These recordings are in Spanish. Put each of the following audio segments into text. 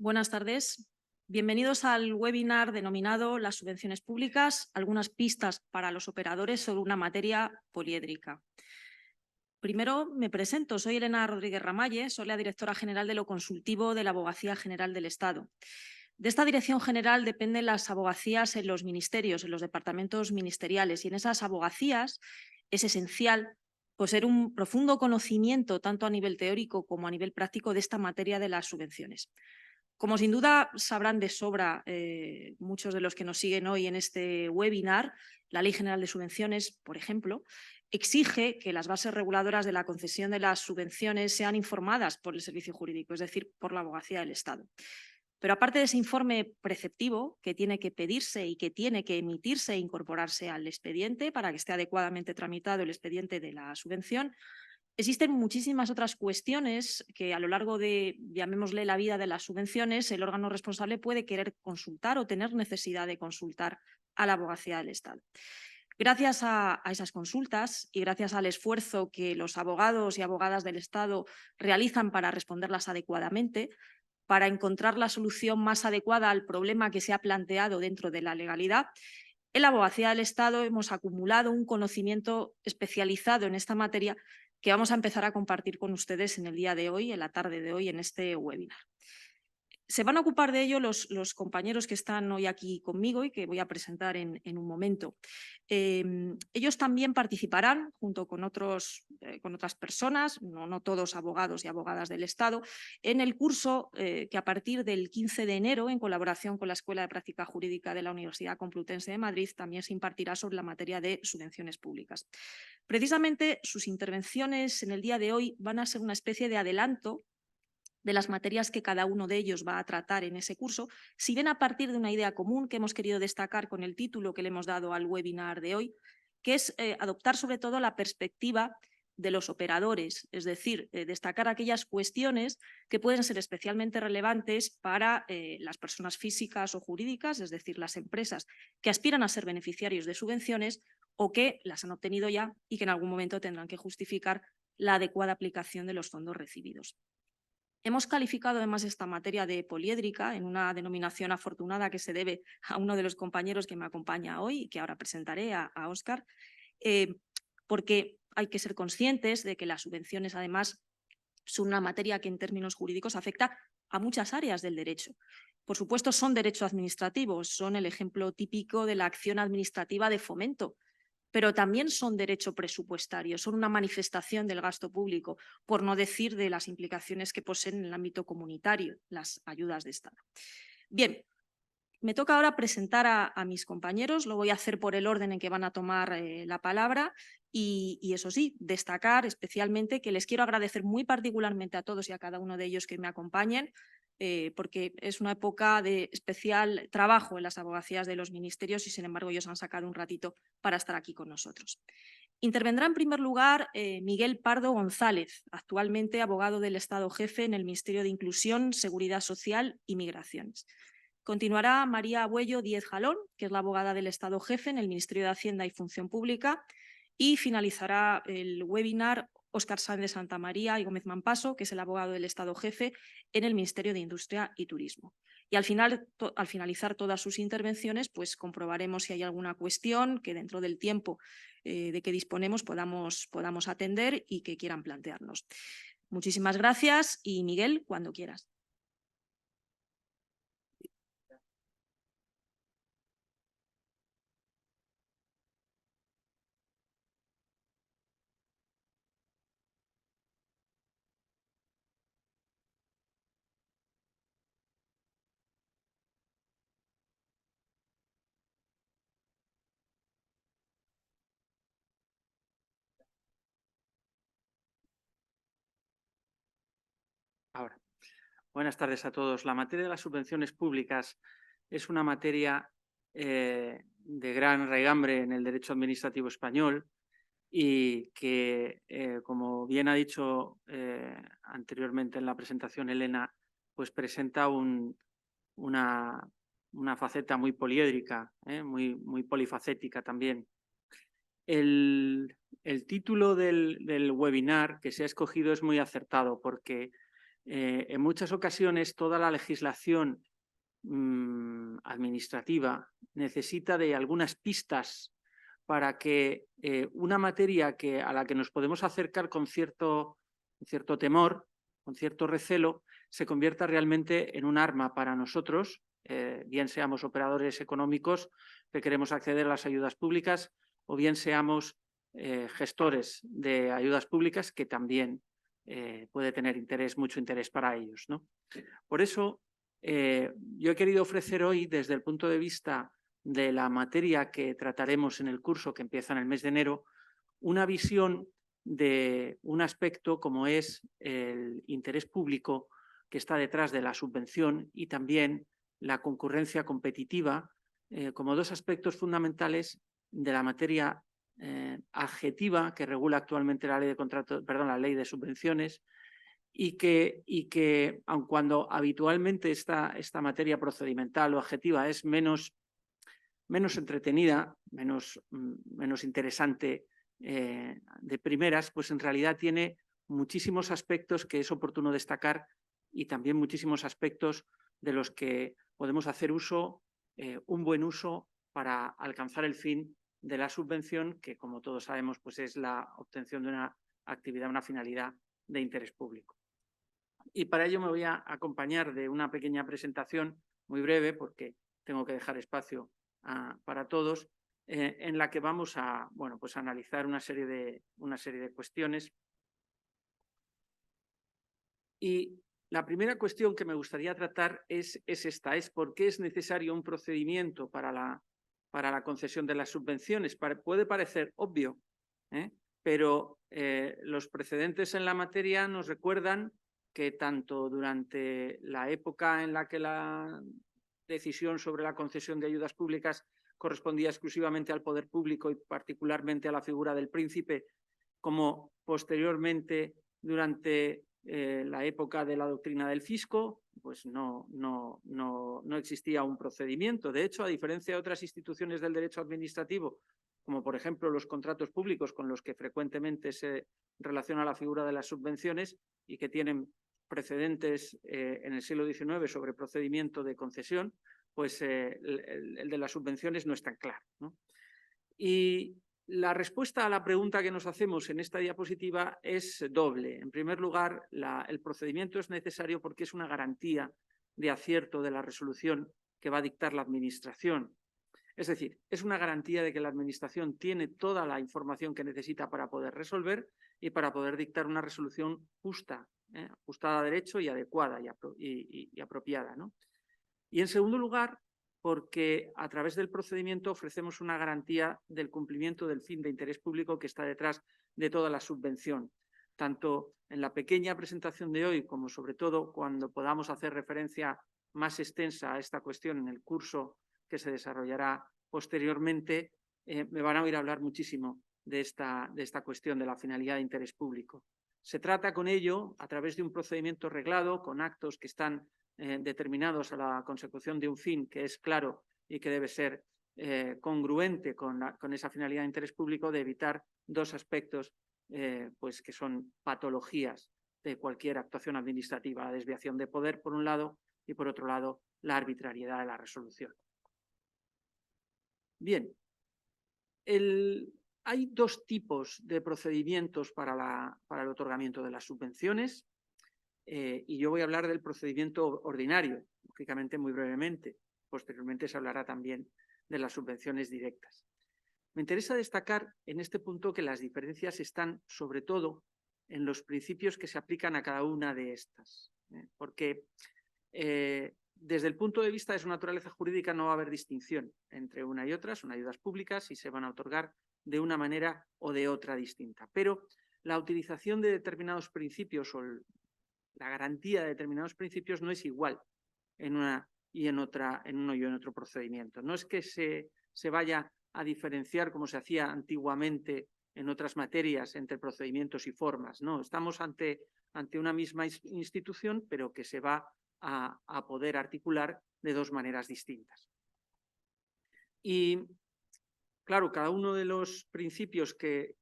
Buenas tardes. Bienvenidos al webinar denominado Las subvenciones públicas, algunas pistas para los operadores sobre una materia poliédrica. Primero me presento, soy Elena Rodríguez Ramalle, soy la directora general de lo consultivo de la Abogacía General del Estado. De esta dirección general dependen las abogacías en los ministerios, en los departamentos ministeriales, y en esas abogacías es esencial poseer un profundo conocimiento, tanto a nivel teórico como a nivel práctico, de esta materia de las subvenciones. Como sin duda sabrán de sobra muchos de los que nos siguen hoy en este webinar, la Ley General de Subvenciones, por ejemplo, exige que las bases reguladoras de la concesión de las subvenciones sean informadas por el servicio jurídico, es decir, por la Abogacía del Estado. Pero aparte de ese informe preceptivo que tiene que pedirse y que tiene que emitirse e incorporarse al expediente para que esté adecuadamente tramitado el expediente de la subvención, existen muchísimas otras cuestiones que a lo largo de, llamémosle, la vida de las subvenciones, el órgano responsable puede querer consultar o tener necesidad de consultar a la Abogacía del Estado. Gracias a esas consultas y gracias al esfuerzo que los abogados y abogadas del Estado realizan para responderlas adecuadamente, para encontrar la solución más adecuada al problema que se ha planteado dentro de la legalidad, en la Abogacía del Estado hemos acumulado un conocimiento especializado en esta materia que vamos a empezar a compartir con ustedes en el día de hoy, en la tarde de hoy, en este webinar. Se van a ocupar de ello los compañeros que están hoy aquí conmigo y que voy a presentar en un momento. Ellos también participarán junto con otras personas, no todos abogados y abogadas del Estado, en el curso que a partir del 15 de enero, en colaboración con la Escuela de Práctica Jurídica de la Universidad Complutense de Madrid, también se impartirá sobre la materia de subvenciones públicas. Precisamente sus intervenciones en el día de hoy van a ser una especie de adelanto de las materias que cada uno de ellos va a tratar en ese curso, si ven a partir de una idea común que hemos querido destacar con el título que le hemos dado al webinar de hoy, que es adoptar sobre todo la perspectiva de los operadores, es decir, destacar aquellas cuestiones que pueden ser especialmente relevantes para las personas físicas o jurídicas, es decir, las empresas que aspiran a ser beneficiarios de subvenciones o que las han obtenido ya y que en algún momento tendrán que justificar la adecuada aplicación de los fondos recibidos. Hemos calificado además esta materia de poliédrica en una denominación afortunada que se debe a uno de los compañeros que me acompaña hoy y que ahora presentaré, a Óscar, porque hay que ser conscientes de que las subvenciones además son una materia que en términos jurídicos afecta a muchas áreas del derecho. Por supuesto, son derechos administrativos, son el ejemplo típico de la acción administrativa de fomento, pero también son derecho presupuestario, son una manifestación del gasto público, por no decir de las implicaciones que poseen en el ámbito comunitario, las ayudas de Estado. Bien, me toca ahora presentar a mis compañeros, lo voy a hacer por el orden en que van a tomar la palabra y eso sí, destacar especialmente que les quiero agradecer muy particularmente a todos y a cada uno de ellos que me acompañen, porque es una época de especial trabajo en las abogacías de los ministerios y sin embargo ellos han sacado un ratito para estar aquí con nosotros. Intervendrá en primer lugar Miguel Pardo González, actualmente abogado del Estado Jefe en el Ministerio de Inclusión, Seguridad Social y Migraciones. Continuará María Abuello Díez Jalón, que es la abogada del Estado Jefe en el Ministerio de Hacienda y Función Pública, y finalizará el webinar Óscar Sáenz de Santa María y Gómez Mampaso, que es el abogado del Estado Jefe en el Ministerio de Industria y Turismo. Y al finalizar todas sus intervenciones, pues comprobaremos si hay alguna cuestión que dentro del tiempo de que disponemos podamos atender y que quieran plantearnos. Muchísimas gracias y Miguel, cuando quieras. Ahora, buenas tardes a todos. La materia de las subvenciones públicas es una materia de gran regambre en el derecho administrativo español y que, como bien ha dicho anteriormente en la presentación Elena, pues presenta una faceta muy poliédrica, muy polifacética también. El título del webinar que se ha escogido es muy acertado porque En muchas ocasiones toda la legislación administrativa necesita de algunas pistas para que una materia a la que nos podemos acercar con cierto temor, con cierto recelo, se convierta realmente en un arma para nosotros, bien seamos operadores económicos que queremos acceder a las ayudas públicas o bien seamos gestores de ayudas públicas que también puede tener mucho interés para ellos, ¿no? Por eso, yo he querido ofrecer hoy, desde el punto de vista de la materia que trataremos en el curso que empieza en el mes de enero, una visión de un aspecto como es el interés público que está detrás de la subvención y también la concurrencia competitiva como dos aspectos fundamentales de la materia adjetiva que regula actualmente la ley de subvenciones y que aun cuando habitualmente esta materia procedimental o adjetiva es menos entretenida, menos interesante de primeras, pues en realidad tiene muchísimos aspectos que es oportuno destacar y también muchísimos aspectos de los que podemos hacer uso, un buen uso para alcanzar el fin de la subvención, que como todos sabemos pues es la obtención de una actividad, una finalidad de interés público. Y para ello me voy a acompañar de una pequeña presentación muy breve, porque tengo que dejar espacio para todos, en la que vamos a analizar una serie de cuestiones. Y la primera cuestión que me gustaría tratar es esta, es por qué es necesario un procedimiento para la concesión de las subvenciones. Puede parecer obvio, pero los precedentes en la materia nos recuerdan que tanto durante la época en la que la decisión sobre la concesión de ayudas públicas correspondía exclusivamente al poder público y particularmente a la figura del príncipe, como posteriormente durante la época de la doctrina del fisco, pues no existía un procedimiento. De hecho, a diferencia de otras instituciones del derecho administrativo, como por ejemplo los contratos públicos con los que frecuentemente se relaciona la figura de las subvenciones y que tienen precedentes en el siglo XIX sobre procedimiento de concesión, pues el de las subvenciones no es tan claro, ¿no? Y la respuesta a la pregunta que nos hacemos en esta diapositiva es doble. En primer lugar, el procedimiento es necesario porque es una garantía de acierto de la resolución que va a dictar la Administración. Es decir, es una garantía de que la Administración tiene toda la información que necesita para poder resolver y para poder dictar una resolución justa, ajustada a derecho y adecuada y apropiada, ¿no? Y en segundo lugar, porque a través del procedimiento ofrecemos una garantía del cumplimiento del fin de interés público que está detrás de toda la subvención. Tanto en la pequeña presentación de hoy como sobre todo cuando podamos hacer referencia más extensa a esta cuestión en el curso que se desarrollará posteriormente, me van a oír hablar muchísimo de esta cuestión de la finalidad de interés público. Se trata con ello, a través de un procedimiento reglado, con actos que están determinados a la consecución de un fin que es claro y que debe ser congruente con esa finalidad de interés público, de evitar dos aspectos pues que son patologías de cualquier actuación administrativa: la desviación de poder por un lado y por otro lado la arbitrariedad de la resolución. Bien, hay dos tipos de procedimientos para el otorgamiento de las subvenciones. Y yo voy a hablar del procedimiento ordinario, lógicamente muy brevemente. Posteriormente se hablará también de las subvenciones directas. Me interesa destacar en este punto que las diferencias están sobre todo en los principios que se aplican a cada una de estas, porque desde el punto de vista de su naturaleza jurídica no va a haber distinción entre una y otra, son ayudas públicas y se van a otorgar de una manera o de otra distinta. Pero la utilización de determinados principios o la garantía de determinados principios no es igual en uno y en otro procedimiento. No es que se vaya a diferenciar como se hacía antiguamente en otras materias entre procedimientos y formas. No, estamos ante una misma institución, pero que se va a poder articular de dos maneras distintas. Y claro, cada uno de los principios que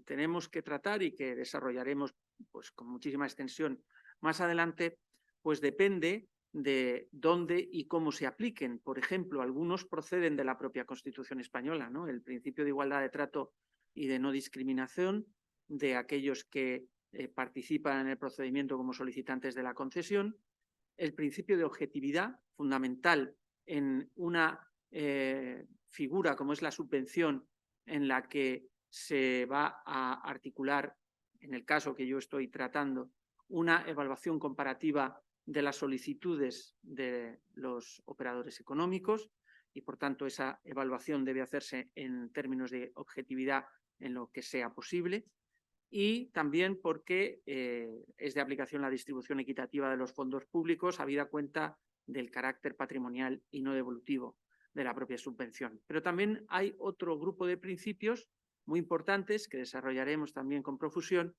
tenemos que tratar y que desarrollaremos pues, con muchísima extensión más adelante, pues depende de dónde y cómo se apliquen. Por ejemplo, algunos proceden de la propia Constitución española, ¿no? El principio de igualdad de trato y de no discriminación de aquellos que participan en el procedimiento como solicitantes de la concesión, el principio de objetividad, fundamental en una figura como es la subvención, en la que se va a articular, en el caso que yo estoy tratando, una evaluación comparativa de las solicitudes de los operadores económicos y, por tanto, esa evaluación debe hacerse en términos de objetividad en lo que sea posible. Y también porque es de aplicación la distribución equitativa de los fondos públicos, habida cuenta del carácter patrimonial y no devolutivo de la propia subvención. Pero también hay otro grupo de principios muy importantes que desarrollaremos también con profusión,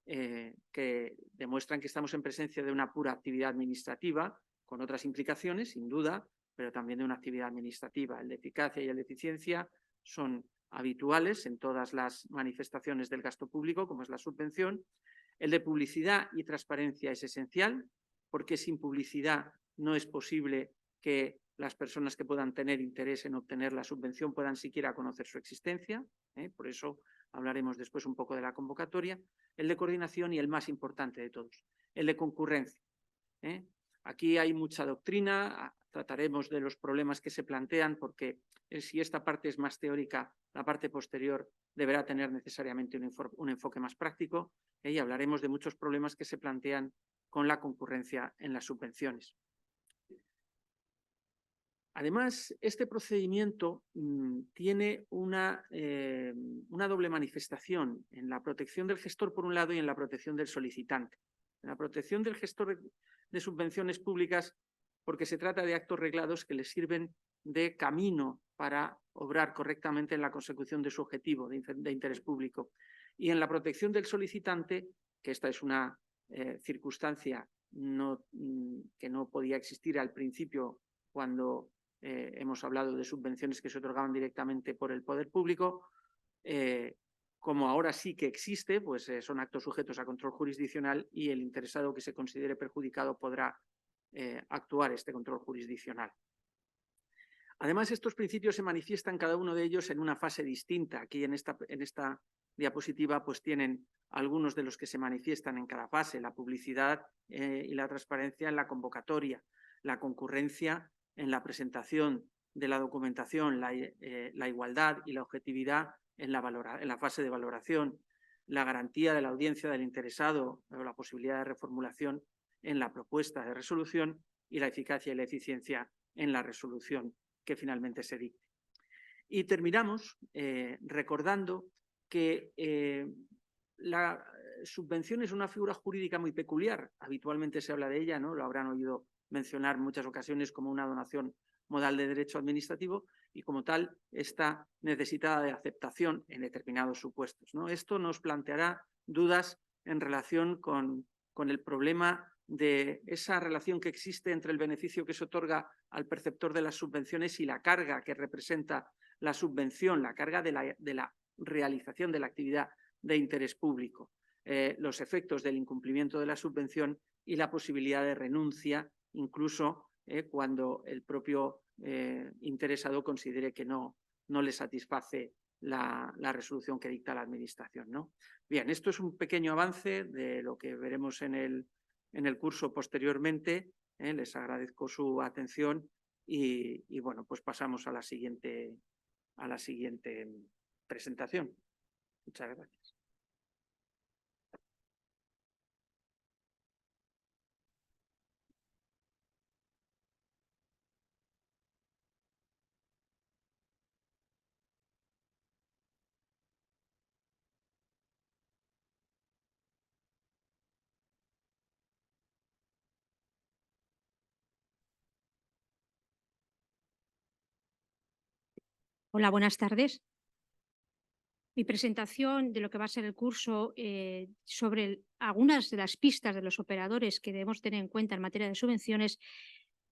que demuestran que estamos en presencia de una pura actividad administrativa, con otras implicaciones, sin duda, pero también de una actividad administrativa. El de eficacia y el de eficiencia son habituales en todas las manifestaciones del gasto público, como es la subvención. El de publicidad y transparencia es esencial, porque sin publicidad no es posible que las personas que puedan tener interés en obtener la subvención puedan siquiera conocer su existencia. Por eso hablaremos después un poco de la convocatoria. El de coordinación y el más importante de todos, el de concurrencia. Aquí hay mucha doctrina, trataremos de los problemas que se plantean, porque si esta parte es más teórica, la parte posterior deberá tener necesariamente un enfoque más práctico, y hablaremos de muchos problemas que se plantean con la concurrencia en las subvenciones. Además, este procedimiento tiene una doble manifestación en la protección del gestor, por un lado, y en la protección del solicitante. En la protección del gestor de subvenciones públicas, porque se trata de actos reglados que les sirven de camino para obrar correctamente en la consecución de su objetivo de interés público. Y en la protección del solicitante, que esta es una circunstancia que no podía existir al principio cuando hemos hablado de subvenciones que se otorgaban directamente por el poder público, como ahora sí que existe, pues son actos sujetos a control jurisdiccional y el interesado que se considere perjudicado podrá actuar este control jurisdiccional. Además, estos principios se manifiestan cada uno de ellos en una fase distinta. Aquí en esta diapositiva pues tienen algunos de los que se manifiestan en cada fase: la publicidad y la transparencia en la convocatoria, la concurrencia en la presentación de la documentación, la igualdad y la objetividad en la fase de valoración, la garantía de la audiencia del interesado o la posibilidad de reformulación en la propuesta de resolución y la eficacia y la eficiencia en la resolución que finalmente se dicte. Y terminamos recordando que la subvención es una figura jurídica muy peculiar. Habitualmente se habla de ella, ¿no? Lo habrán oído mencionar en muchas ocasiones como una donación modal de derecho administrativo, y como tal está necesitada de aceptación en determinados supuestos, ¿no? Esto nos planteará dudas en relación con el problema de esa relación que existe entre el beneficio que se otorga al perceptor de las subvenciones y la carga que representa la subvención, la carga de la realización de la actividad de interés público, los efectos del incumplimiento de la subvención y la posibilidad de renuncia, incluso cuando el propio interesado considere que no le satisface la resolución que dicta la Administración, ¿no? Bien, esto es un pequeño avance de lo que veremos en el curso posteriormente. Les agradezco su atención y bueno, pues pasamos a la siguiente presentación. Muchas gracias. Hola, buenas tardes. Mi presentación de lo que va a ser el curso sobre algunas de las pistas de los operadores que debemos tener en cuenta en materia de subvenciones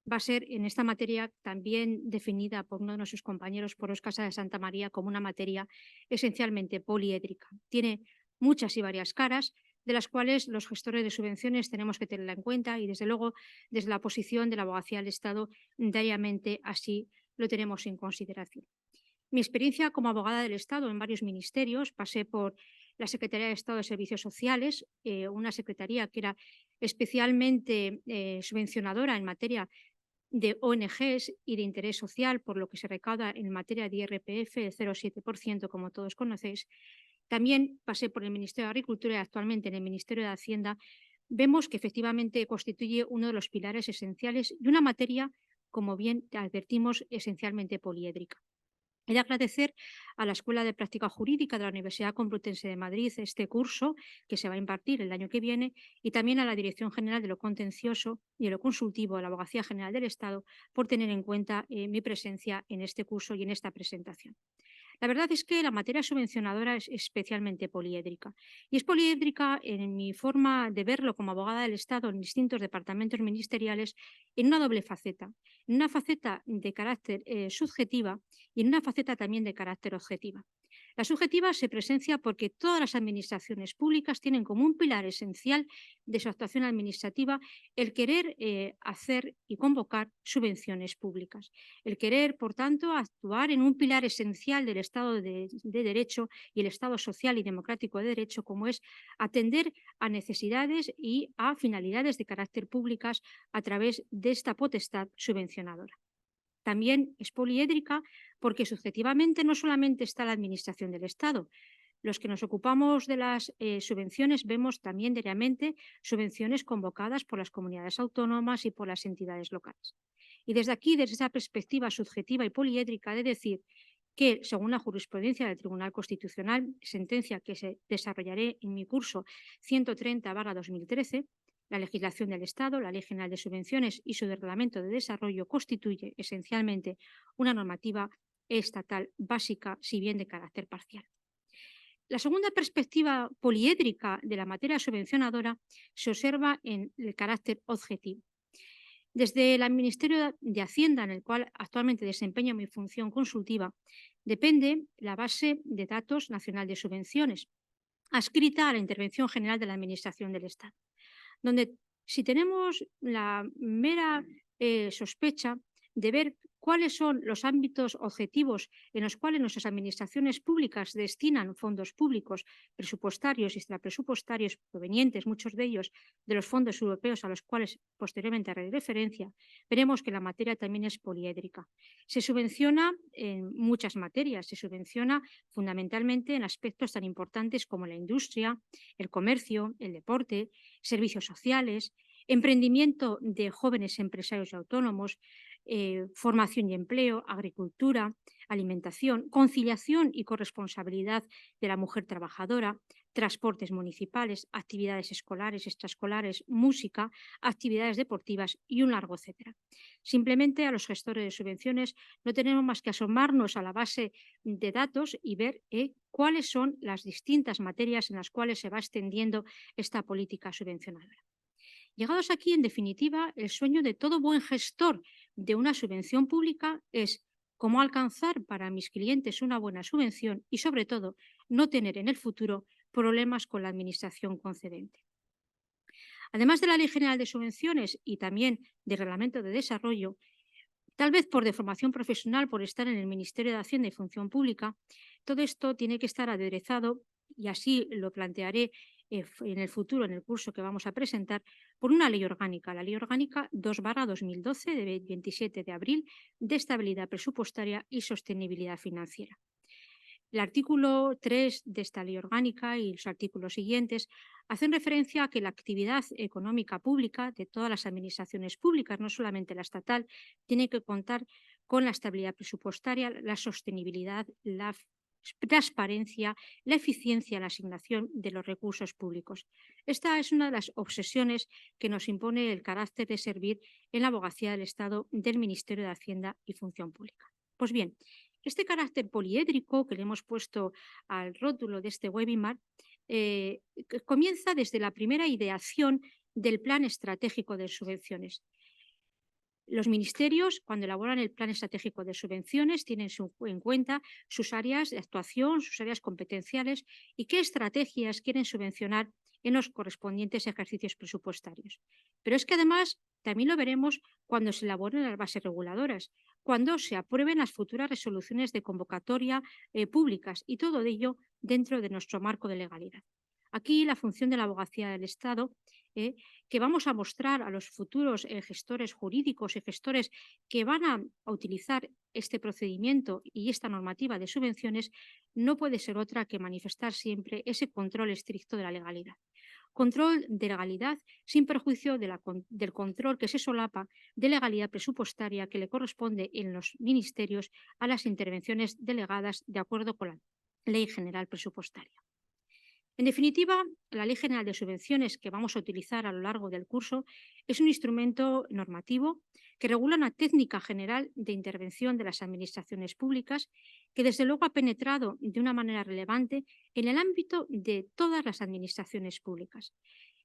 va a ser en esta materia también definida por uno de nuestros compañeros, por Óscar de Santa María, como una materia esencialmente poliédrica. Tiene muchas y varias caras, de las cuales los gestores de subvenciones tenemos que tenerla en cuenta y, desde luego, desde la posición de la Abogacía del Estado, diariamente así lo tenemos en consideración. Mi experiencia como abogada del Estado en varios ministerios, pasé por la Secretaría de Estado de Servicios Sociales, una secretaría que era especialmente subvencionadora en materia de ONGs y de interés social, por lo que se recauda en materia de IRPF de 0,7%, como todos conocéis. También pasé por el Ministerio de Agricultura y actualmente en el Ministerio de Hacienda. Vemos que efectivamente constituye uno de los pilares esenciales y una materia, como bien advertimos, esencialmente poliédrica. He de agradecer a la Escuela de Práctica Jurídica de la Universidad Complutense de Madrid este curso que se va a impartir el año que viene, y también a la Dirección General de lo Contencioso y de lo Consultivo de la Abogacía General del Estado por tener en cuenta mi presencia en este curso y en esta presentación. La verdad es que la materia subvencionadora es especialmente poliédrica, y es poliédrica en mi forma de verlo como abogada del Estado en distintos departamentos ministeriales en una doble faceta, en una faceta de carácter subjetiva y en una faceta también de carácter objetiva. La subjetiva se presencia porque todas las administraciones públicas tienen como un pilar esencial de su actuación administrativa el querer hacer y convocar subvenciones públicas. El querer, por tanto, actuar en un pilar esencial del Estado de Derecho y el Estado social y democrático de Derecho, como es atender a necesidades y a finalidades de carácter públicas a través de esta potestad subvencionadora. También es poliédrica porque subjetivamente no solamente está la Administración del Estado. Los que nos ocupamos de las subvenciones vemos también diariamente subvenciones convocadas por las comunidades autónomas y por las entidades locales. Y desde aquí, desde esa perspectiva subjetiva y poliédrica, de decir que, según la jurisprudencia del Tribunal Constitucional, sentencia que se desarrollaré en mi curso 130/2013, la legislación del Estado, la Ley General de Subvenciones y su reglamento de desarrollo constituye esencialmente una normativa estatal básica, si bien de carácter parcial. La segunda perspectiva poliédrica de la materia subvencionadora se observa en el carácter objetivo. Desde el Ministerio de Hacienda, en el cual actualmente desempeño mi función consultiva, depende la base de datos nacional de subvenciones, adscrita a la Intervención General de la Administración del Estado, donde, si tenemos la mera sospecha de ver cuáles son los ámbitos objetivos en los cuales nuestras administraciones públicas destinan fondos públicos, presupuestarios y extrapresupuestarios, provenientes, muchos de ellos, de los fondos europeos a los cuales posteriormente haré referencia, veremos que la materia también es poliédrica. Se subvenciona en muchas materias, se subvenciona fundamentalmente en aspectos tan importantes como la industria, el comercio, el deporte, servicios sociales, emprendimiento de jóvenes empresarios y autónomos, formación y empleo, agricultura, alimentación, conciliación y corresponsabilidad de la mujer trabajadora, transportes municipales, actividades escolares, extraescolares, música, actividades deportivas y un largo etcétera. Simplemente, a los gestores de subvenciones no tenemos más que asomarnos a la base de datos y ver cuáles son las distintas materias en las cuales se va extendiendo esta política subvencionadora. Llegados aquí, en definitiva, el sueño de todo buen gestor de una subvención pública es cómo alcanzar para mis clientes una buena subvención y, sobre todo, no tener en el futuro problemas con la administración concedente. Además de la Ley General de Subvenciones y también del Reglamento de Desarrollo, tal vez por deformación profesional, por estar en el Ministerio de Hacienda y Función Pública, todo esto tiene que estar aderezado, y así lo plantearé en el futuro, en el curso que vamos a presentar, por una ley orgánica, la Ley Orgánica 2/2012, de 27 de abril, de estabilidad presupuestaria y sostenibilidad financiera. El artículo 3 de esta ley orgánica y los artículos siguientes hacen referencia a que la actividad económica pública de todas las administraciones públicas, no solamente la estatal, tiene que contar con la estabilidad presupuestaria, la sostenibilidad, la transparencia, la eficiencia en la asignación de los recursos públicos. Esta es una de las obsesiones que nos impone el carácter de servir en la abogacía del Estado del Ministerio de Hacienda y Función Pública. Pues bien, este carácter poliédrico que le hemos puesto al rótulo de este webinar comienza desde la primera ideación del Plan Estratégico de Subvenciones. Los ministerios, cuando elaboran el Plan Estratégico de Subvenciones, tienen en cuenta sus áreas de actuación, sus áreas competenciales y qué estrategias quieren subvencionar en los correspondientes ejercicios presupuestarios. Pero es que además también lo veremos cuando se elaboren las bases reguladoras, cuando se aprueben las futuras resoluciones de convocatoria públicas y todo ello dentro de nuestro marco de legalidad. Aquí la función de la abogacía del Estado, que vamos a mostrar a los futuros gestores jurídicos y gestores que van a utilizar este procedimiento y esta normativa de subvenciones, no puede ser otra que manifestar siempre ese control estricto de la legalidad. Control de legalidad sin perjuicio del control que se solapa de legalidad presupuestaria que le corresponde en los ministerios a las intervenciones delegadas de acuerdo con la Ley General Presupuestaria. En definitiva, la Ley General de Subvenciones que vamos a utilizar a lo largo del curso es un instrumento normativo que regula una técnica general de intervención de las administraciones públicas que desde luego ha penetrado de una manera relevante en el ámbito de todas las administraciones públicas.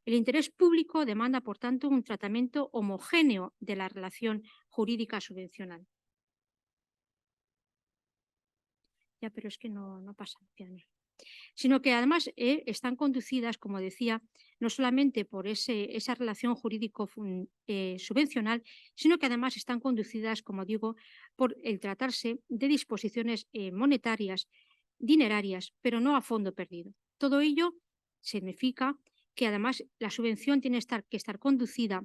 El interés público demanda, por tanto, un tratamiento homogéneo de la relación jurídica subvencional. Ya, pero es que no pasa nada. Sino que además están conducidas, como decía, no solamente por esa relación jurídico subvencional, sino que además están conducidas, como digo, por el tratarse de disposiciones monetarias, dinerarias, pero no a fondo perdido. Todo ello significa que además la subvención tiene que estar conducida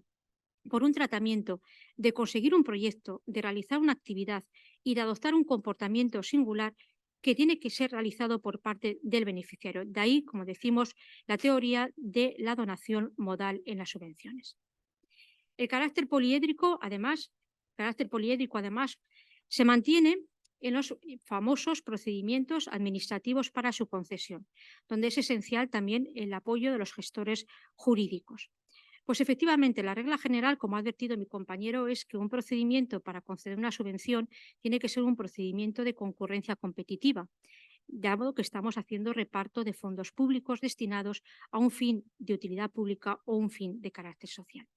por un tratamiento de conseguir un proyecto, de realizar una actividad y de adoptar un comportamiento singular que tiene que ser realizado por parte del beneficiario. De ahí, como decimos, la teoría de la donación modal en las subvenciones. El carácter poliédrico, además, se mantiene en los famosos procedimientos administrativos para su concesión, donde es esencial también el apoyo de los gestores jurídicos. Pues efectivamente, la regla general, como ha advertido mi compañero, es que un procedimiento para conceder una subvención tiene que ser un procedimiento de concurrencia competitiva, dado que estamos haciendo reparto de fondos públicos destinados a un fin de utilidad pública o un fin de carácter social.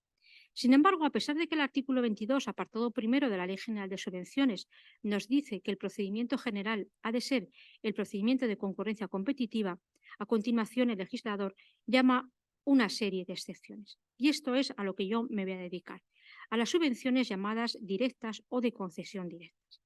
Sin embargo, a pesar de que el artículo 22, apartado primero de la Ley General de Subvenciones, nos dice que el procedimiento general ha de ser el procedimiento de concurrencia competitiva, a continuación el legislador llama una serie de excepciones. Y esto es a lo que yo me voy a dedicar, a las subvenciones llamadas directas o de concesión directas.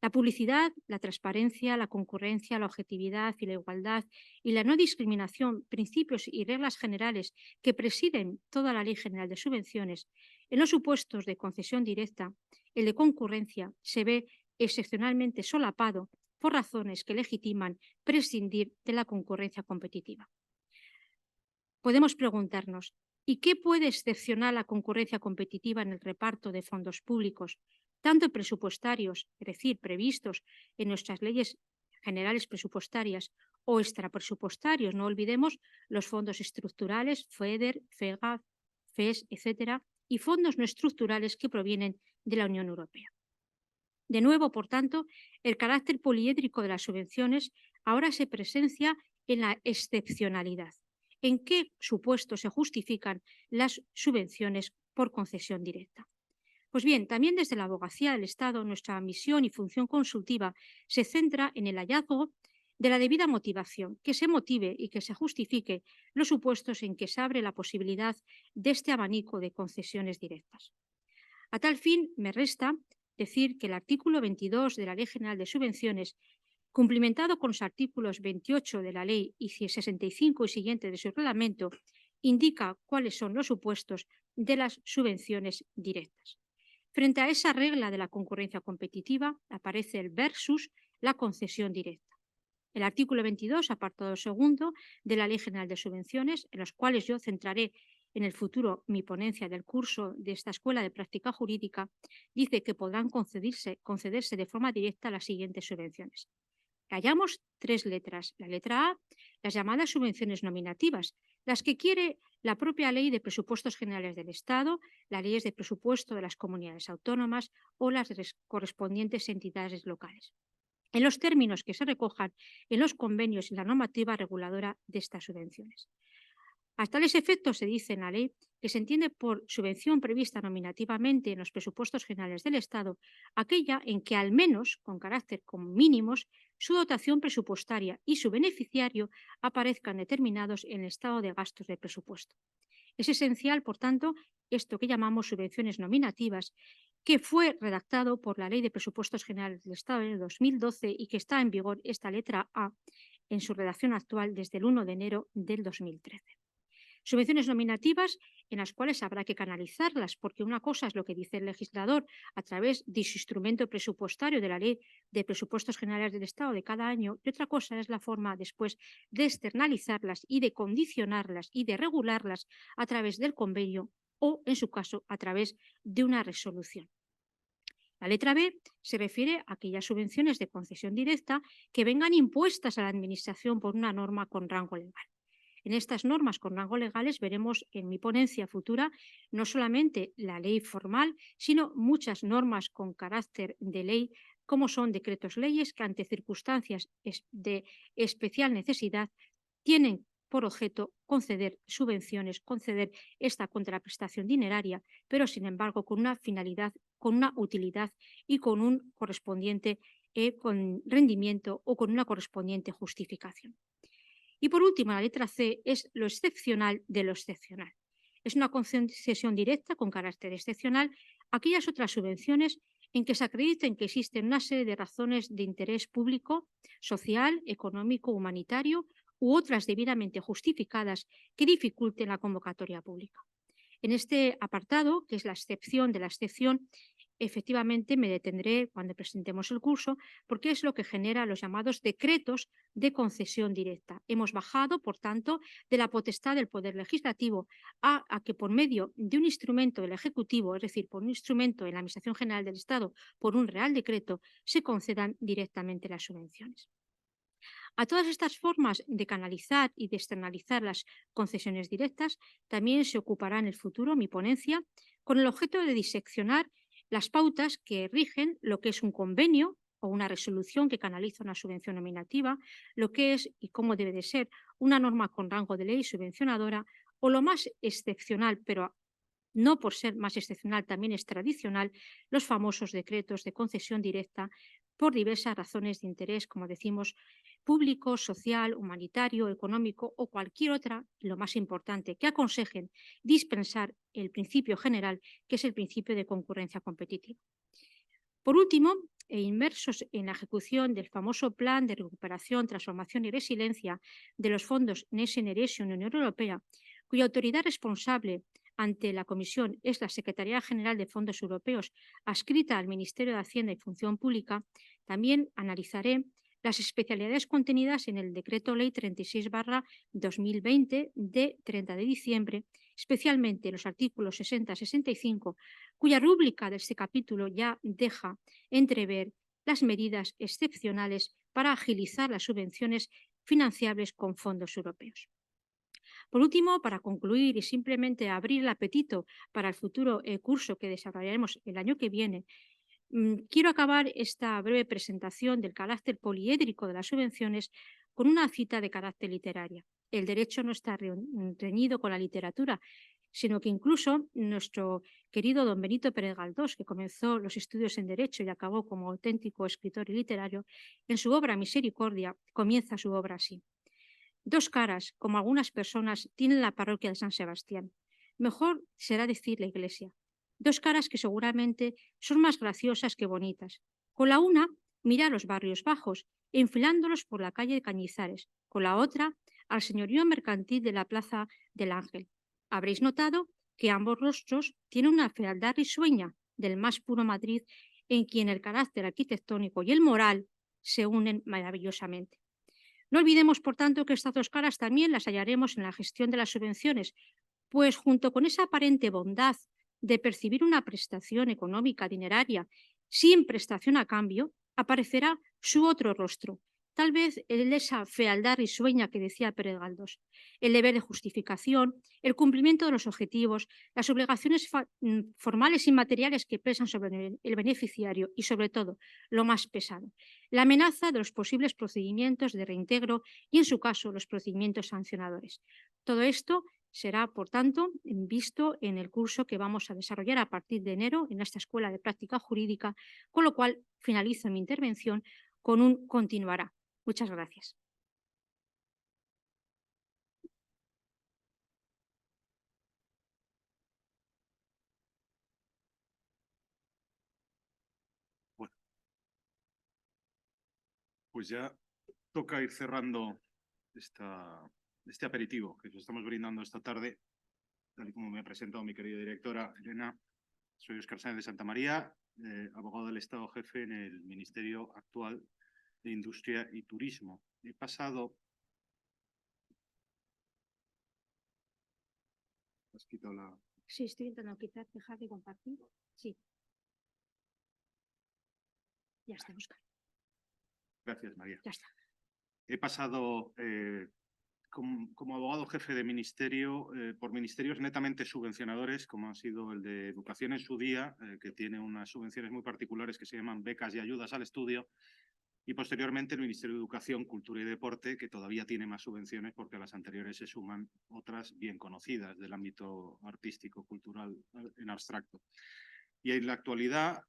La publicidad, la transparencia, la concurrencia, la objetividad y la igualdad y la no discriminación, principios y reglas generales que presiden toda la Ley General de Subvenciones, en los supuestos de concesión directa, el de concurrencia se ve excepcionalmente solapado por razones que legitiman prescindir de la concurrencia competitiva. Podemos preguntarnos, ¿y qué puede excepcionar la concurrencia competitiva en el reparto de fondos públicos, tanto presupuestarios, es decir, previstos en nuestras leyes generales presupuestarias o extrapresupuestarios? No olvidemos los fondos estructurales, FEDER, FEGA, FES, etcétera, y fondos no estructurales que provienen de la Unión Europea. De nuevo, por tanto, el carácter poliédrico de las subvenciones ahora se presencia en la excepcionalidad. ¿En qué supuestos se justifican las subvenciones por concesión directa? Pues bien, también desde la abogacía del Estado, nuestra misión y función consultiva se centra en el hallazgo de la debida motivación, que se motive y que se justifique los supuestos en que se abre la posibilidad de este abanico de concesiones directas. A tal fin, me resta decir que el artículo 22 de la Ley General de Subvenciones, cumplimentado con los artículos 28 de la Ley y 65 y siguientes de su reglamento, indica cuáles son los supuestos de las subvenciones directas. Frente a esa regla de la concurrencia competitiva aparece el versus la concesión directa. El artículo 22, apartado segundo de la Ley General de Subvenciones, en los cuales yo centraré en el futuro mi ponencia del curso de esta Escuela de Práctica Jurídica, dice que podrán concederse de forma directa las siguientes subvenciones. Hallamos tres letras. La letra A, las llamadas subvenciones nominativas, las que quiere la propia Ley de Presupuestos Generales del Estado, las leyes de presupuesto de las comunidades autónomas o las correspondientes entidades locales, en los términos que se recojan en los convenios y la normativa reguladora de estas subvenciones. A tales efectos se dice en la ley que se entiende por subvención prevista nominativamente en los presupuestos generales del Estado aquella en que al menos, con carácter como mínimos, su dotación presupuestaria y su beneficiario aparezcan determinados en el estado de gastos del presupuesto. Es esencial, por tanto, esto que llamamos subvenciones nominativas, que fue redactado por la Ley de Presupuestos Generales del Estado en el 2012 y que está en vigor esta letra A en su redacción actual desde el 1 de enero del 2013. Subvenciones nominativas en las cuales habrá que canalizarlas, porque una cosa es lo que dice el legislador a través de su instrumento presupuestario de la Ley de Presupuestos Generales del Estado de cada año, y otra cosa es la forma después de externalizarlas y de condicionarlas y de regularlas a través del convenio o, en su caso, a través de una resolución. La letra B se refiere a aquellas subvenciones de concesión directa que vengan impuestas a la Administración por una norma con rango legal. En estas normas con rango legales veremos en mi ponencia futura no solamente la ley formal, sino muchas normas con carácter de ley, como son decretos leyes que ante circunstancias de especial necesidad tienen por objeto conceder subvenciones, conceder esta contraprestación dineraria, pero sin embargo con una finalidad, con una utilidad y con un correspondiente con rendimiento o con una correspondiente justificación. Y por último, la letra C es lo excepcional de lo excepcional. Es una concesión directa con carácter excepcional aquellas otras subvenciones en que se acrediten que existen una serie de razones de interés público, social, económico, humanitario u otras debidamente justificadas que dificulten la convocatoria pública. En este apartado, que es la excepción de la excepción, efectivamente me detendré cuando presentemos el curso, porque es lo que genera los llamados decretos de concesión directa. Hemos bajado, por tanto, de la potestad del Poder Legislativo a que por medio de un instrumento del Ejecutivo, es decir, por un instrumento en la Administración General del Estado, por un Real Decreto, se concedan directamente las subvenciones. A todas estas formas de canalizar y de externalizar las concesiones directas también se ocupará en el futuro mi ponencia con el objeto de diseccionar las pautas que rigen lo que es un convenio o una resolución que canaliza una subvención nominativa, lo que es y cómo debe de ser una norma con rango de ley subvencionadora o lo más excepcional, pero no por ser más excepcional también es tradicional, los famosos decretos de concesión directa por diversas razones de interés, como decimos, público, social, humanitario, económico o cualquier otra, y lo más importante, que aconsejen dispensar el principio general, que es el principio de concurrencia competitiva. Por último, inmersos en la ejecución del famoso Plan de Recuperación, Transformación y Resiliencia de los fondos Next Generation Unión Europea, cuya autoridad responsable ante la Comisión es la Secretaría General de Fondos Europeos, adscrita al Ministerio de Hacienda y Función Pública, también analizaré las especialidades contenidas en el Decreto Ley 36/2020 de 30 de diciembre, especialmente los artículos 60-65, cuya rúbrica de este capítulo ya deja entrever las medidas excepcionales para agilizar las subvenciones financiables con fondos europeos. Por último, para concluir y simplemente abrir el apetito para el futuro curso que desarrollaremos el año que viene, quiero acabar esta breve presentación del carácter poliédrico de las subvenciones con una cita de carácter literaria. El derecho no está reñido con la literatura, sino que incluso nuestro querido don Benito Pérez Galdós, que comenzó los estudios en Derecho y acabó como auténtico escritor y literario, en su obra Misericordia comienza su obra así. Dos caras, como algunas personas, tienen la parroquia de San Sebastián. Mejor será decir la iglesia. Dos caras que seguramente son más graciosas que bonitas. Con la una, mira a los barrios bajos, enfilándolos por la calle de Cañizares. Con la otra, al señorío mercantil de la Plaza del Ángel. Habréis notado que ambos rostros tienen una fealdad risueña del más puro Madrid, en quien el carácter arquitectónico y el moral se unen maravillosamente. No olvidemos, por tanto, que estas dos caras también las hallaremos en la gestión de las subvenciones, pues junto con esa aparente bondad de percibir una prestación económica dineraria sin prestación a cambio, aparecerá su otro rostro, tal vez el de esa fealdad risueña que decía Pérez Galdós, el deber de justificación, el cumplimiento de los objetivos, las obligaciones formales y materiales que pesan sobre el beneficiario y, sobre todo, lo más pesado, la amenaza de los posibles procedimientos de reintegro y, en su caso, los procedimientos sancionadores. Todo esto será, por tanto, visto en el curso que vamos a desarrollar a partir de enero en esta Escuela de Práctica Jurídica, con lo cual finalizo mi intervención con un continuará. Muchas gracias. Bueno, pues ya toca ir cerrando este aperitivo que os estamos brindando esta tarde, tal y como me ha presentado mi querida directora Elena. Soy Óscar Sáenz de Santa María, abogado del Estado Jefe en el Ministerio actual de Industria y Turismo. He pasado... ¿Has quitado la...? Sí, estoy intentando quizás dejar de compartir. Sí. Ya está, Óscar. Gracias, María. Ya está. He pasado como abogado jefe de ministerio por ministerios netamente subvencionadores, como ha sido el de Educación en su día, que tiene unas subvenciones muy particulares que se llaman becas y ayudas al estudio, y posteriormente el Ministerio de Educación, Cultura y Deporte, que todavía tiene más subvenciones porque a las anteriores se suman otras bien conocidas del ámbito artístico, cultural en abstracto. Y en la actualidad,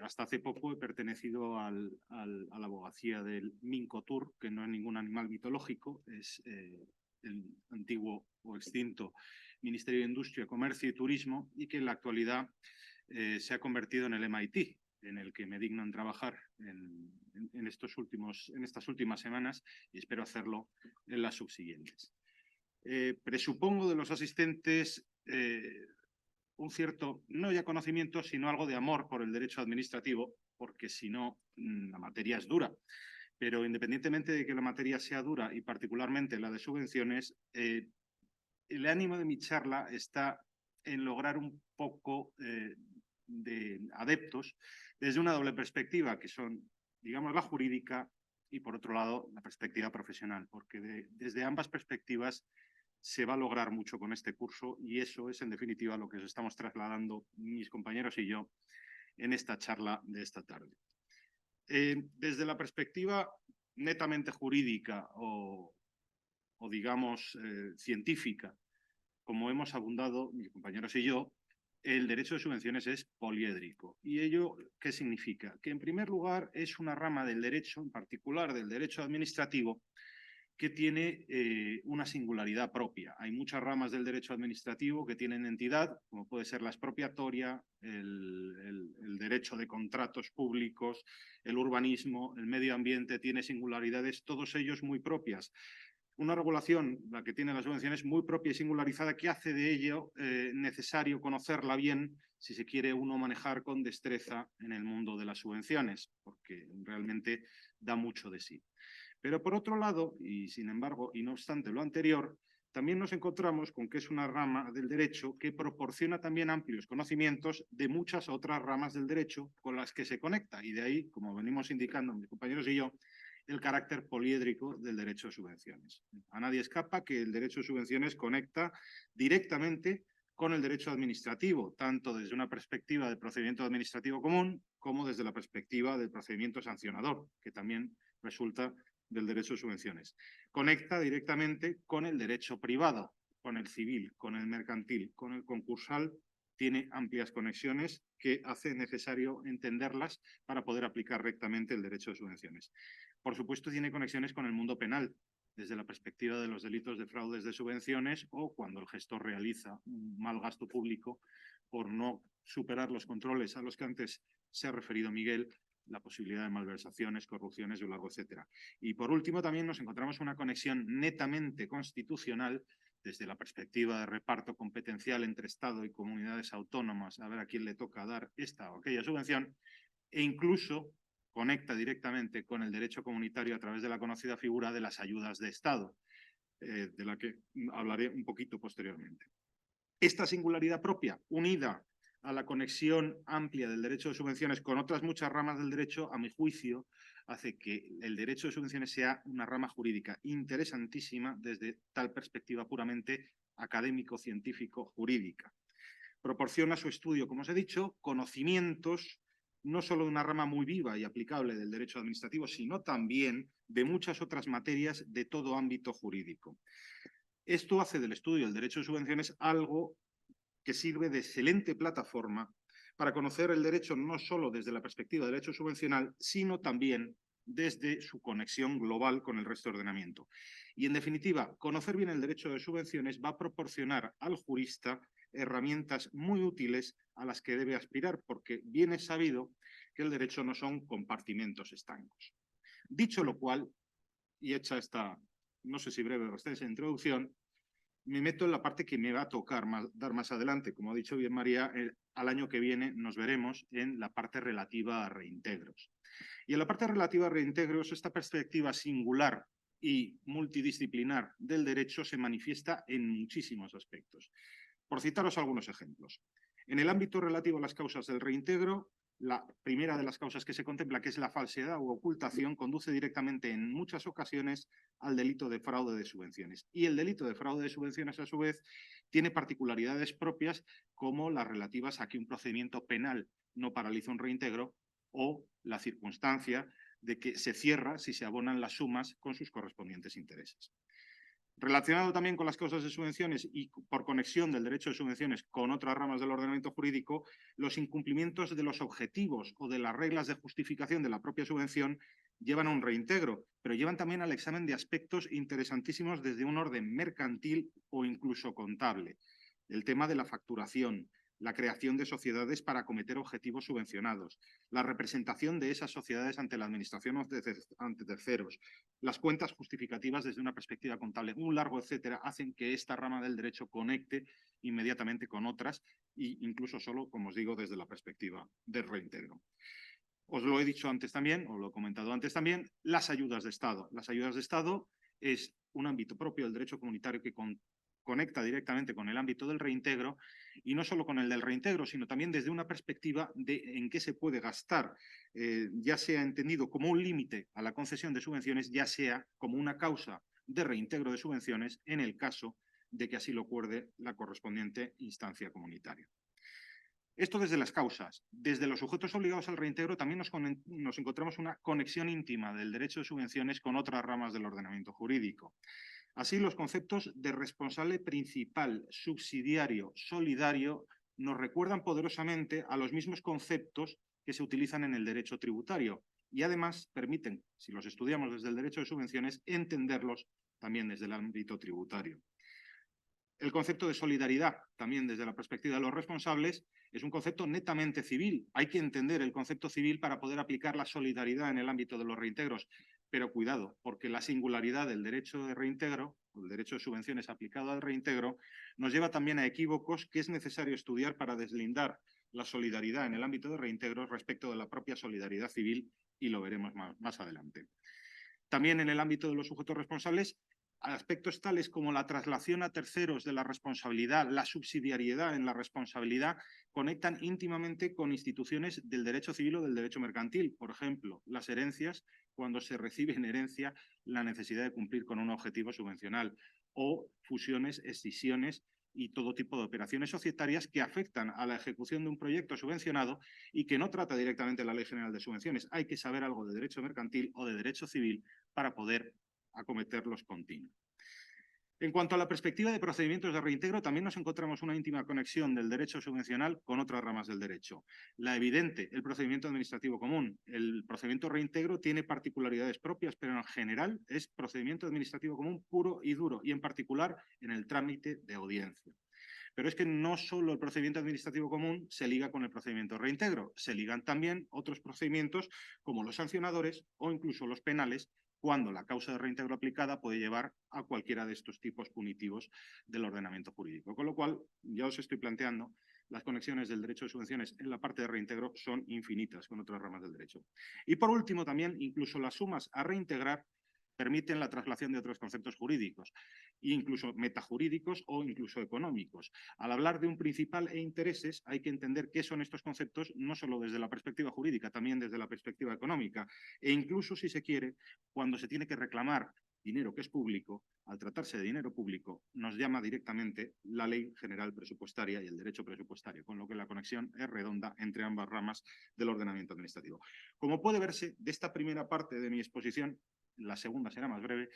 hasta hace poco, he pertenecido a la abogacía del Mincotur, que no es ningún animal mitológico, es el antiguo o extinto Ministerio de Industria, Comercio y Turismo, y que en la actualidad se ha convertido en el MIT, en el que me digno en trabajar en estas últimas semanas y espero hacerlo en las subsiguientes. Presupongo de los asistentes un cierto, no ya conocimiento, sino algo de amor por el derecho administrativo, porque si no, la materia es dura. Pero independientemente de que la materia sea dura y particularmente la de subvenciones, el ánimo de mi charla está en lograr un poco de adeptos desde una doble perspectiva, que son, digamos, la jurídica y, por otro lado, la perspectiva profesional, porque desde ambas perspectivas se va a lograr mucho con este curso y eso es, en definitiva, lo que os estamos trasladando mis compañeros y yo en esta charla de esta tarde. Desde la perspectiva netamente jurídica o digamos, científica, como hemos abundado mis compañeros y yo, el derecho de subvenciones es poliédrico. ¿Y ello qué significa? Que en primer lugar es una rama del derecho, en particular del derecho administrativo, que tiene una singularidad propia. Hay muchas ramas del derecho administrativo que tienen entidad, como puede ser la expropiatoria, el derecho de contratos públicos, el urbanismo, el medio ambiente, tiene singularidades, todos ellos muy propias. Una regulación, la que tiene las subvenciones, muy propia y singularizada, que hace de ello necesario conocerla bien si se quiere uno manejar con destreza en el mundo de las subvenciones, porque realmente da mucho de sí. Pero por otro lado, y sin embargo, y no obstante lo anterior, también nos encontramos con que es una rama del derecho que proporciona también amplios conocimientos de muchas otras ramas del derecho con las que se conecta. Y de ahí, como venimos indicando mis compañeros y yo, el carácter poliédrico del derecho de subvenciones. A nadie escapa que el derecho de subvenciones conecta directamente con el derecho administrativo, tanto desde una perspectiva del procedimiento administrativo común como desde la perspectiva del procedimiento sancionador, que también resulta del derecho de subvenciones. Conecta directamente con el derecho privado, con el civil, con el mercantil, con el concursal. Tiene amplias conexiones que hace necesario entenderlas para poder aplicar rectamente el derecho de subvenciones. Por supuesto, tiene conexiones con el mundo penal, desde la perspectiva de los delitos de fraudes de subvenciones o cuando el gestor realiza un mal gasto público por no superar los controles a los que antes se ha referido Miguel, la posibilidad de malversaciones, corrupciones y un largo etcétera. Y por último, también nos encontramos una conexión netamente constitucional desde la perspectiva de reparto competencial entre Estado y comunidades autónomas, a ver a quién le toca dar esta o aquella subvención, e incluso conecta directamente con el derecho comunitario a través de la conocida figura de las ayudas de Estado, de la que hablaré un poquito posteriormente. Esta singularidad propia, unida a la conexión amplia del derecho de subvenciones con otras muchas ramas del derecho, a mi juicio, hace que el derecho de subvenciones sea una rama jurídica interesantísima desde tal perspectiva puramente académico-científico-jurídica. Proporciona a su estudio, como os he dicho, conocimientos no solo de una rama muy viva y aplicable del derecho administrativo, sino también de muchas otras materias de todo ámbito jurídico. Esto hace del estudio del derecho de subvenciones algo que sirve de excelente plataforma para conocer el derecho no solo desde la perspectiva del derecho subvencional, sino también desde su conexión global con el resto de ordenamiento. Y, en definitiva, conocer bien el derecho de subvenciones va a proporcionar al jurista herramientas muy útiles a las que debe aspirar, porque bien es sabido que el derecho no son compartimentos estancos. Dicho lo cual, y hecha esta, no sé si breve o extensa introducción, me meto en la parte que me va a tocar dar más adelante. Como ha dicho bien María, al año que viene nos veremos en la parte relativa a reintegros. Y en la parte relativa a reintegros, esta perspectiva singular y multidisciplinar del derecho se manifiesta en muchísimos aspectos. Por citaros algunos ejemplos. En el ámbito relativo a las causas del reintegro, la primera de las causas que se contempla, que es la falsedad u ocultación, conduce directamente en muchas ocasiones al delito de fraude de subvenciones. Y el delito de fraude de subvenciones, a su vez, tiene particularidades propias como las relativas a que un procedimiento penal no paraliza un reintegro o la circunstancia de que se cierra si se abonan las sumas con sus correspondientes intereses. Relacionado también con las causas de subvenciones y por conexión del derecho de subvenciones con otras ramas del ordenamiento jurídico, los incumplimientos de los objetivos o de las reglas de justificación de la propia subvención llevan a un reintegro, pero llevan también al examen de aspectos interesantísimos desde un orden mercantil o incluso contable. El tema de la facturación, la creación de sociedades para acometer objetivos subvencionados, la representación de esas sociedades ante la administración o ante terceros, las cuentas justificativas desde una perspectiva contable, un largo etcétera, hacen que esta rama del derecho conecte inmediatamente con otras e incluso solo, como os digo, desde la perspectiva del reintegro. Os lo he dicho antes también, o lo he comentado antes también, las ayudas de Estado. Las ayudas de Estado es un ámbito propio del derecho comunitario que conecta directamente con el ámbito del reintegro, y no solo con el del reintegro, sino también desde una perspectiva de en qué se puede gastar, ya sea entendido como un límite a la concesión de subvenciones, ya sea como una causa de reintegro de subvenciones en el caso de que así lo acuerde la correspondiente instancia comunitaria. Esto desde las causas. Desde los sujetos obligados al reintegro también nos encontramos una conexión íntima del derecho de subvenciones con otras ramas del ordenamiento jurídico. Así, los conceptos de responsable principal, subsidiario, solidario, nos recuerdan poderosamente a los mismos conceptos que se utilizan en el derecho tributario y además permiten, si los estudiamos desde el derecho de subvenciones, entenderlos también desde el ámbito tributario. El concepto de solidaridad, también desde la perspectiva de los responsables, es un concepto netamente civil. Hay que entender el concepto civil para poder aplicar la solidaridad en el ámbito de los reintegros. Pero cuidado, porque la singularidad del derecho de reintegro, o el derecho de subvenciones aplicado al reintegro, nos lleva también a equívocos que es necesario estudiar para deslindar la solidaridad en el ámbito de reintegros respecto de la propia solidaridad civil, y lo veremos más adelante. También en el ámbito de los sujetos responsables, aspectos tales como la traslación a terceros de la responsabilidad, la subsidiariedad en la responsabilidad, conectan íntimamente con instituciones del derecho civil o del derecho mercantil. Por ejemplo, las herencias, cuando se recibe en herencia la necesidad de cumplir con un objetivo subvencional, o fusiones, escisiones y todo tipo de operaciones societarias que afectan a la ejecución de un proyecto subvencionado y que no trata directamente la Ley General de Subvenciones. Hay que saber algo de derecho mercantil o de derecho civil para poder acometerlos continuos. En cuanto a la perspectiva de procedimientos de reintegro, también nos encontramos una íntima conexión del derecho subvencional con otras ramas del derecho. La evidente, el procedimiento administrativo común. El procedimiento de reintegro tiene particularidades propias, pero en general es procedimiento administrativo común puro y duro, y en particular en el trámite de audiencia. Pero es que no solo el procedimiento administrativo común se liga con el procedimiento de reintegro, se ligan también otros procedimientos como los sancionadores o incluso los penales, cuando la causa de reintegro aplicada puede llevar a cualquiera de estos tipos punitivos del ordenamiento jurídico. Con lo cual, ya os estoy planteando, las conexiones del derecho de subvenciones en la parte de reintegro son infinitas con otras ramas del derecho. Y por último, también, incluso las sumas a reintegrar permiten la traslación de otros conceptos jurídicos, incluso metajurídicos o incluso económicos. Al hablar de un principal e intereses, hay que entender qué son estos conceptos, no solo desde la perspectiva jurídica, también desde la perspectiva económica, e incluso, si se quiere, cuando se tiene que reclamar dinero que es público, al tratarse de dinero público, nos llama directamente la Ley General Presupuestaria y el derecho presupuestario, con lo que la conexión es redonda entre ambas ramas del ordenamiento administrativo. Como puede verse, de esta primera parte de mi exposición, la segunda será más breve,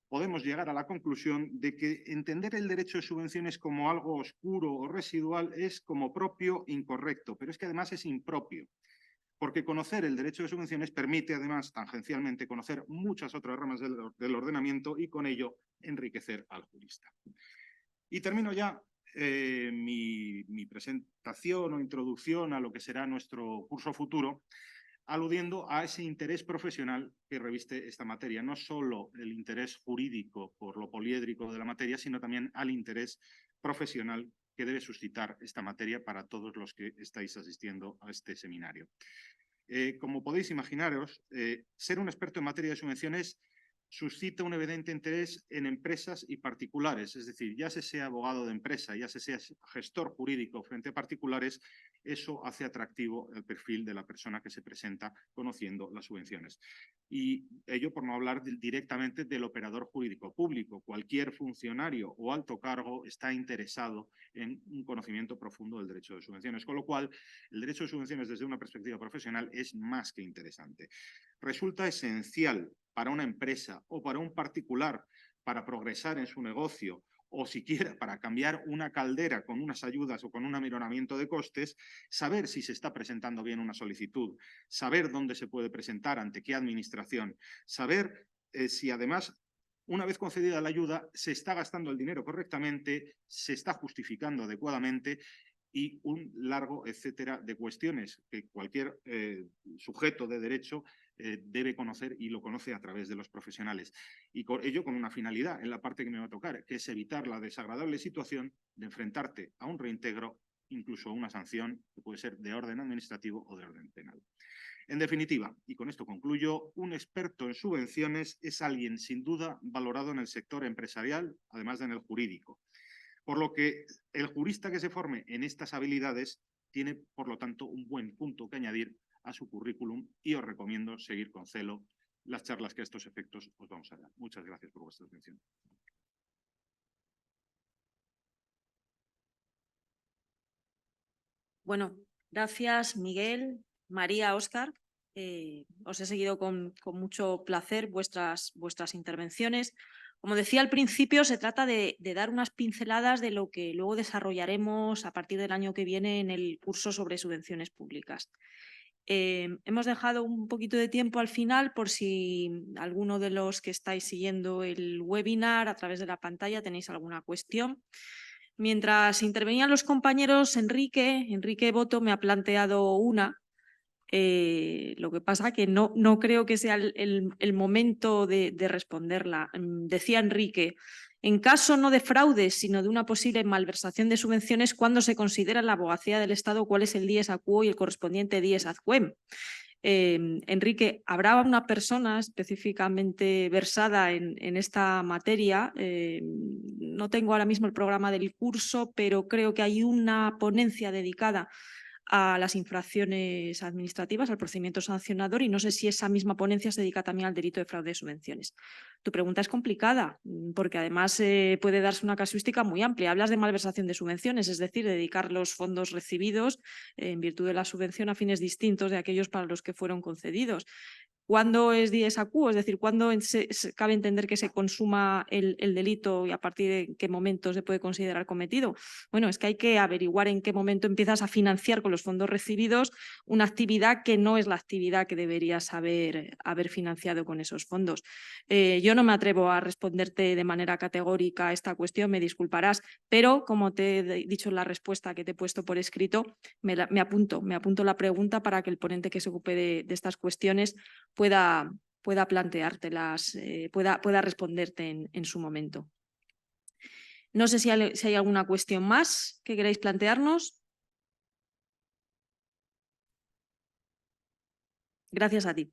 podemos llegar a la conclusión de que entender el derecho de subvenciones como algo oscuro o residual es como propio incorrecto, pero es que además es impropio, porque conocer el derecho de subvenciones permite además tangencialmente conocer muchas otras ramas del ordenamiento y con ello enriquecer al jurista. Y termino ya mi presentación o introducción a lo que será nuestro curso futuro, aludiendo a ese interés profesional que reviste esta materia, no solo el interés jurídico por lo poliédrico de la materia, sino también al interés profesional que debe suscitar esta materia para todos los que estáis asistiendo a este seminario. Como podéis imaginaros, ser un experto en materia de subvenciones suscita un evidente interés en empresas y particulares, es decir, ya se sea abogado de empresa, ya se sea gestor jurídico frente a particulares, eso hace atractivo el perfil de la persona que se presenta conociendo las subvenciones. Y ello por no hablar directamente del operador jurídico público. Cualquier funcionario o alto cargo está interesado en un conocimiento profundo del derecho de subvenciones, con lo cual el derecho de subvenciones desde una perspectiva profesional es más que interesante. Resulta esencial para una empresa o para un particular para progresar en su negocio o siquiera para cambiar una caldera con unas ayudas o con un aminoramiento de costes, saber si se está presentando bien una solicitud, saber dónde se puede presentar, ante qué administración, saber si además, una vez concedida la ayuda, se está gastando el dinero correctamente, se está justificando adecuadamente y un largo etcétera de cuestiones que cualquier sujeto de derecho debe conocer y lo conoce a través de los profesionales. Y con ello con una finalidad en la parte que me va a tocar, que es evitar la desagradable situación de enfrentarte a un reintegro, incluso a una sanción que puede ser de orden administrativo o de orden penal. En definitiva, y con esto concluyo, un experto en subvenciones es alguien sin duda valorado en el sector empresarial, además de en el jurídico. Por lo que el jurista que se forme en estas habilidades tiene, por lo tanto, un buen punto que añadir a su currículum y os recomiendo seguir con celo las charlas que a estos efectos os vamos a dar. Muchas gracias por vuestra atención. Bueno, gracias Miguel, María, Óscar. Os he seguido con mucho placer vuestras intervenciones. Como decía al principio, se trata de dar unas pinceladas de lo que luego desarrollaremos a partir del año que viene en el curso sobre subvenciones públicas. Hemos dejado un poquito de tiempo al final por si alguno de los que estáis siguiendo el webinar a través de la pantalla tenéis alguna cuestión. Mientras intervenían los compañeros, Enrique Boto me ha planteado una. Lo que pasa que no creo que sea el momento de responderla. Decía Enrique, en caso no de fraude, sino de una posible malversación de subvenciones, ¿cuándo se considera la abogacía del Estado? ¿Cuál es el dies ad quo y el correspondiente dies ad quem? Enrique, ¿habrá una persona específicamente versada en esta materia? No tengo ahora mismo el programa del curso, pero creo que hay una ponencia dedicada a las infracciones administrativas, al procedimiento sancionador, y no sé si esa misma ponencia se dedica también al delito de fraude de subvenciones. Tu pregunta es complicada, porque además puede darse una casuística muy amplia. Hablas de malversación de subvenciones, es decir, dedicar los fondos recibidos en virtud de la subvención a fines distintos de aquellos para los que fueron concedidos. ¿Cuándo es dies ad quo? Es decir, ¿cuándo cabe entender que se consuma el delito y a partir de qué momento se puede considerar cometido? Bueno, es que hay que averiguar en qué momento empiezas a financiar con los fondos recibidos una actividad que no es la actividad que deberías haber financiado con esos fondos. Yo no me atrevo a responderte de manera categórica a esta cuestión, me disculparás, pero como te he dicho en la respuesta que te he puesto por escrito, me apunto la pregunta para que el ponente que se ocupe de estas cuestiones pueda planteártelas, pueda responderte en su momento. No sé si hay alguna cuestión más que queráis plantearnos. Gracias a ti.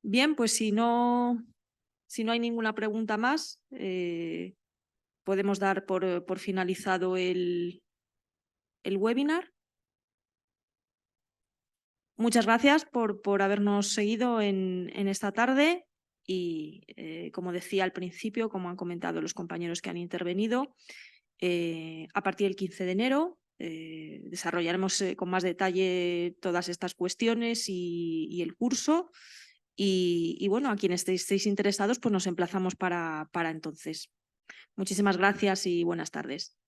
Bien, pues si no hay ninguna pregunta más, podemos dar por finalizado el webinar. Muchas gracias por habernos seguido en esta tarde. y, como decía al principio, como han comentado los compañeros que han intervenido, a partir del 15 de enero desarrollaremos con más detalle todas estas cuestiones y el curso. Y bueno, a quienes estéis interesados, pues nos emplazamos para entonces. Muchísimas gracias y buenas tardes.